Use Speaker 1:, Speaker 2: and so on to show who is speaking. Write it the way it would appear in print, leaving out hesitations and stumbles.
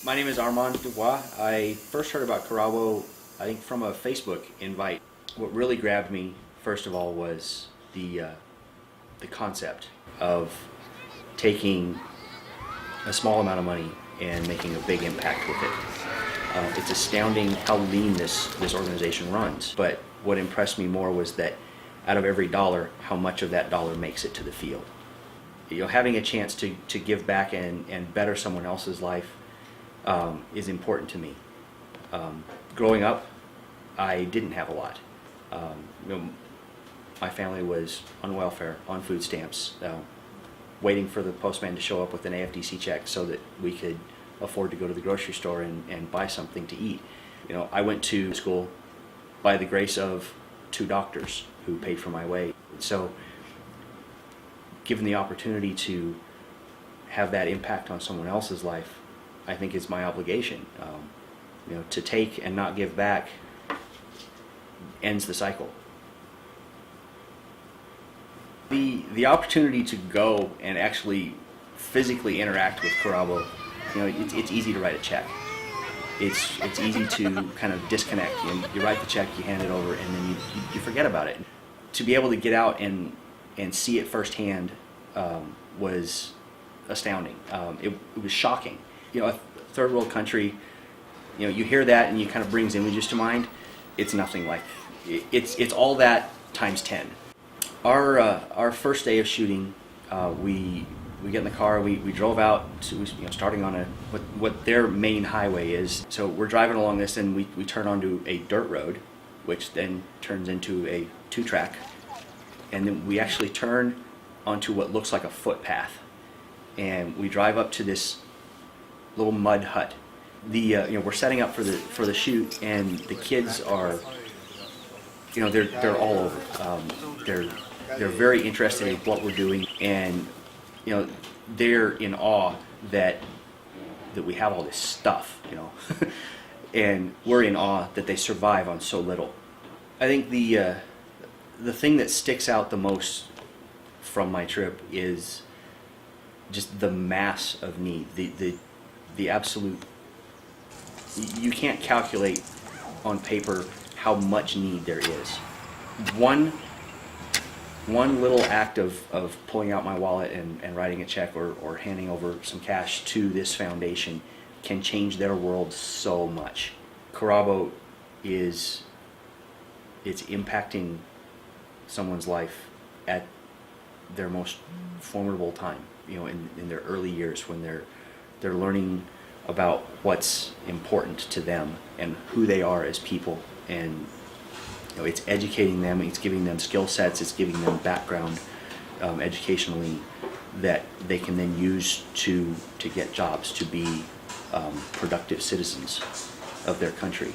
Speaker 1: My name is Armand Devoir. I first heard about Carabo, I think, from a Facebook invite. What really grabbed me, first of all, was the concept of taking a small amount of money and making a big impact with it. It's astounding how lean this organization runs. But what impressed me more was that out of every dollar, how much of that dollar makes it to the field. You know, having a chance to give back and better someone else's life is important to me. Growing up, I didn't have a lot. My family was on welfare, on food stamps, waiting for the postman to show up with an AFDC check so that we could afford to go to the grocery store and buy something to eat. You know, I went to school by the grace of 2 doctors who paid for my way. So, given the opportunity to have that impact on someone else's life, I think is my obligation. You know, to take and not give back ends the cycle. The opportunity to go and actually physically interact with Carabo, you know, it's easy to write a check. It's easy to kind of disconnect. You write the check, you hand it over, and then you forget about it. To be able to get out and see it firsthand was astounding. It was shocking. You know, a third world country, you know, you hear that and you kind of brings images to mind. It's nothing like, it's all that times 10. Our first day of shooting, we get in the car, we drove out to, you know, starting on what their main highway is. So we're driving along this and we turn onto a dirt road, which then turns into a 2-track. And then we actually turn onto what looks like a footpath. And we drive up to this little mud hut. You know, we're setting up for the shoot, and the kids are, you know, they're all over. They're very interested in what we're doing, and you know, they're in awe that we have all this stuff, you know, and we're in awe that they survive on so little. I think the thing that sticks out the most from my trip is just the mass of need, the absolute. You can't calculate on paper how much need there is. One little act of pulling out my wallet and writing a check or handing over some cash to this foundation can change their world so much. Carabo it's impacting someone's life at their most formidable time, you know, in their early years when they're learning about what's important to them and who they are as people. And you know, it's educating them, it's giving them skill sets, it's giving them background educationally that they can then use to get jobs, to be productive citizens of their country.